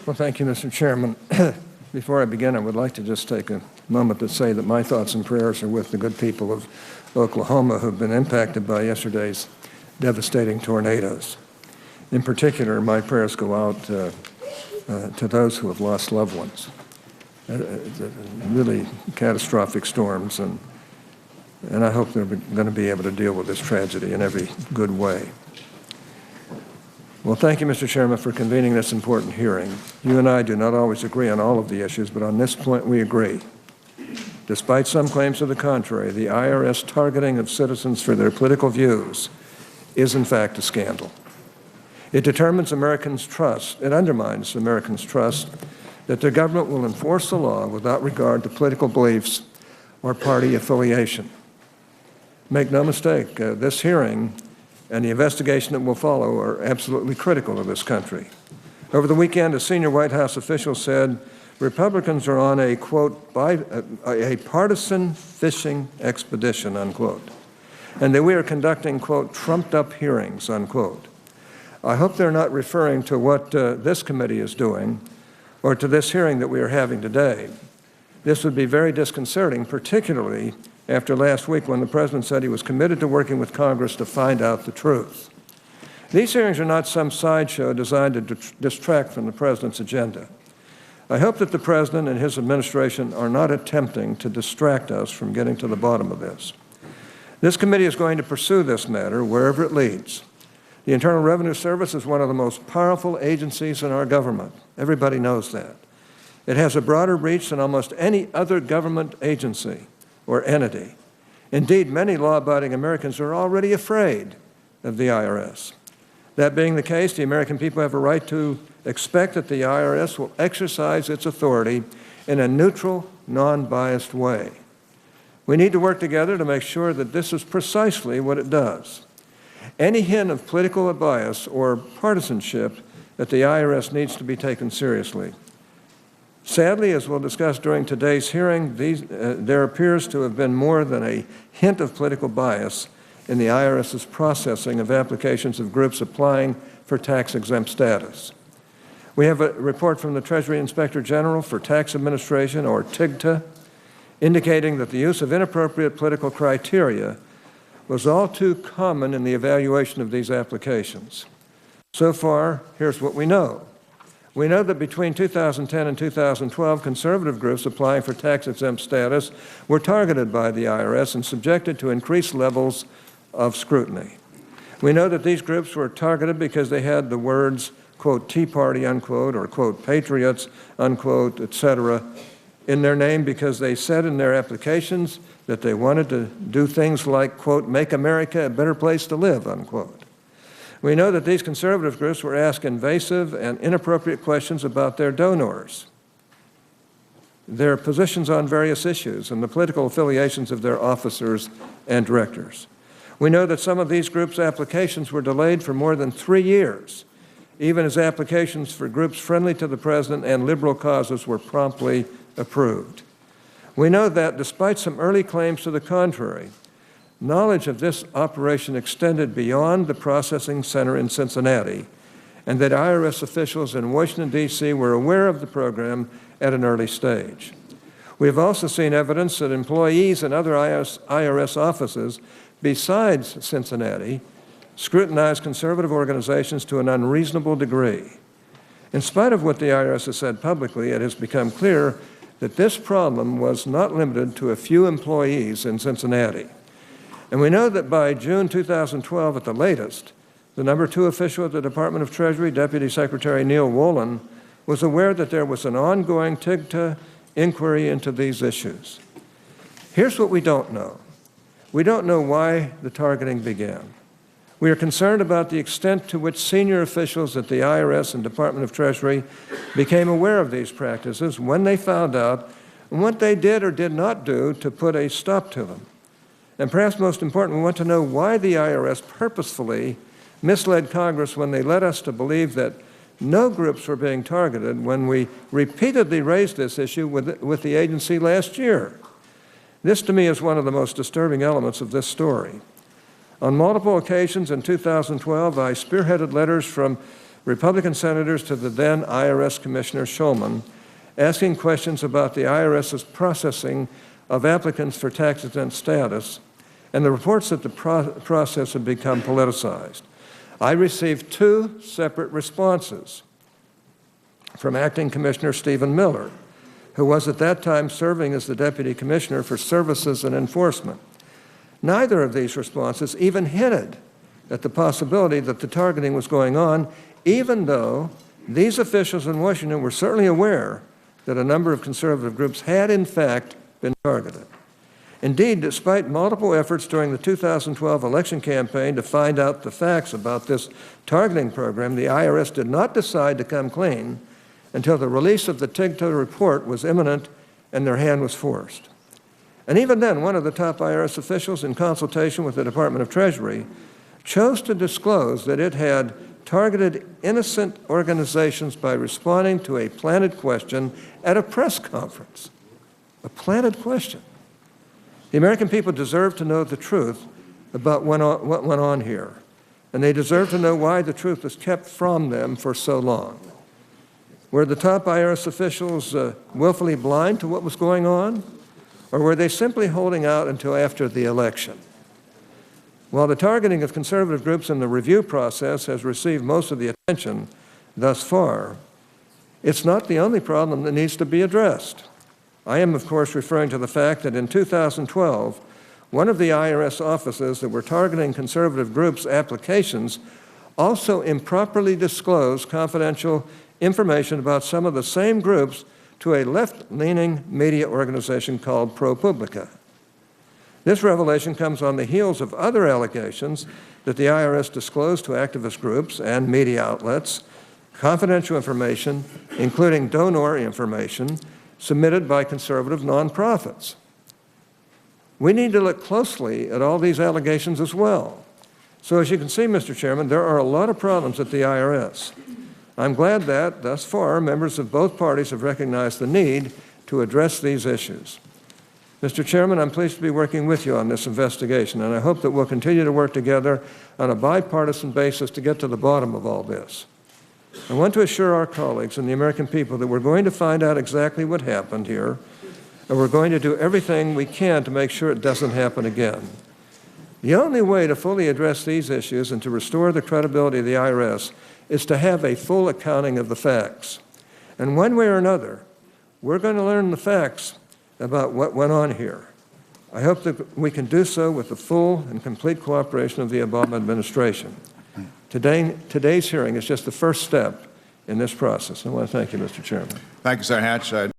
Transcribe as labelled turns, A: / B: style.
A: Well, thank you, Mr. Chairman. Before I begin, I would like to just take a moment to say that my thoughts and prayers are with the good people of Oklahoma who've been impacted by yesterday's devastating tornadoes. In particular, my prayers go out to those who have lost loved ones. Really catastrophic storms, and I hope they're going to be able to deal with this tragedy in every good way. Well, thank you, Mr. Chairman, for convening this important hearing. You and I do not always agree on all of the issues, but on this point we agree. Despite some claims to the contrary, the IRS targeting of citizens for their political views is in fact a scandal. It determines Americans' trust, it undermines Americans' trust that their government will enforce the law without regard to political beliefs or party affiliation. Make no mistake, this hearing and the investigation that will follow are absolutely critical to this country. Over the weekend, a senior White House official said Republicans are on a, quote, a partisan fishing expedition, unquote, and that we are conducting, quote, trumped-up hearings, unquote. I hope they're not referring to what this committee is doing or to this hearing that we are having today. This would be very disconcerting, particularly after last week when the President said he was committed to working with Congress to find out the truth. These hearings are not some sideshow designed to distract from the President's agenda. I hope that the President and his administration are not attempting to distract us from getting to the bottom of this. This committee is going to pursue this matter wherever it leads. The Internal Revenue Service is one of the most powerful agencies in our government. Everybody knows that. It has a broader reach than almost any other government agency or entity. Indeed, many law-abiding Americans are already afraid of the IRS. That being the case, the American people have a right to expect that the IRS will exercise its authority in a neutral, non-biased way. We need to work together to make sure that this is precisely what it does. Any hint of political bias or partisanship at the IRS needs to be taken seriously. Sadly, as we'll discuss during today's hearing, there appears to have been more than a hint of political bias in the IRS's processing of applications of groups applying for tax-exempt status. We have a report from the Treasury Inspector General for Tax Administration, or TIGTA, indicating that the use of inappropriate political criteria was all too common in the evaluation of these applications. So far, here's what we know. We know that between 2010 and 2012, conservative groups applying for tax-exempt status were targeted by the IRS and subjected to increased levels of scrutiny. We know that these groups were targeted because they had the words, quote, Tea Party, unquote, or, quote, Patriots, unquote, etc., in their name because they said in their applications that they wanted to do things like, quote, make America a better place to live, unquote. We know that these conservative groups were asked invasive and inappropriate questions about their donors, their positions on various issues, and the political affiliations of their officers and directors. We know that some of these groups' applications were delayed for more than 3 years, even as applications for groups friendly to the President and liberal causes were promptly approved. We know that, despite some early claims to the contrary, knowledge of this operation extended beyond the processing center in Cincinnati, and that IRS officials in Washington, D.C. were aware of the program at an early stage. We have also seen evidence that employees in other IRS offices besides Cincinnati scrutinized conservative organizations to an unreasonable degree. In spite of what the IRS has said publicly, it has become clear that this problem was not limited to a few employees in Cincinnati. And we know that by June 2012 at the latest, the number 2 official at the Department of Treasury, Deputy Secretary Neil Wolin, was aware that there was an ongoing TIGTA inquiry into these issues. Here's what we don't know. We don't know why the targeting began. We are concerned about the extent to which senior officials at the IRS and Department of Treasury became aware of these practices when they found out and what they did or did not do to put a stop to them. And perhaps most important, we want to know why the IRS purposefully misled Congress when they led us to believe that no groups were being targeted when we repeatedly raised this issue with the agency last year. This, to me, is one of the most disturbing elements of this story. On multiple occasions in 2012, I spearheaded letters from Republican senators to the then IRS Commissioner Shulman, asking questions about the IRS's processing of applicants for tax-exempt status, and the reports that the process had become politicized. I received 2 separate responses from Acting Commissioner Stephen Miller, who was at that time serving as the Deputy Commissioner for Services and Enforcement. Neither of these responses even hinted at the possibility that the targeting was going on, even though these officials in Washington were certainly aware that a number of conservative groups had, in fact, been targeted. Indeed, despite multiple efforts during the 2012 election campaign to find out the facts about this targeting program, the IRS did not decide to come clean until the release of the TIGTA report was imminent and their hand was forced. And even then, one of the top IRS officials, in consultation with the Department of Treasury, chose to disclose that it had targeted innocent organizations by responding to a planted question at a press conference. A planted question. The American people deserve to know the truth about what went on here, and they deserve to know why the truth was kept from them for so long. Were the top IRS officials willfully blind to what was going on, or were they simply holding out until after the election? While the targeting of conservative groups in the review process has received most of the attention thus far, it's not the only problem that needs to be addressed. I am, of course, referring to the fact that in 2012, one of the IRS offices that were targeting conservative groups' applications also improperly disclosed confidential information about some of the same groups to a left-leaning media organization called ProPublica. This revelation comes on the heels of other allegations that the IRS disclosed to activist groups and media outlets confidential information, including donor information, submitted by conservative nonprofits. We need to look closely at all these allegations as well. So as you can see, Mr. Chairman, there are a lot of problems at the IRS. I'm glad that, thus far, members of both parties have recognized the need to address these issues. Mr. Chairman, I'm pleased to be working with you on this investigation, and I hope that we'll continue to work together on a bipartisan basis to get to the bottom of all this. I want to assure our colleagues and the American people that we're going to find out exactly what happened here, and we're going to do everything we can to make sure it doesn't happen again. The only way to fully address these issues and to restore the credibility of the IRS is to have a full accounting of the facts. And one way or another, we're going to learn the facts about what went on here. I hope that we can do so with the full and complete cooperation of the Obama administration. Today's hearing is just the first step in this process. I want to thank you, Mr. Chairman.
B: Thank you, Senator Hatch.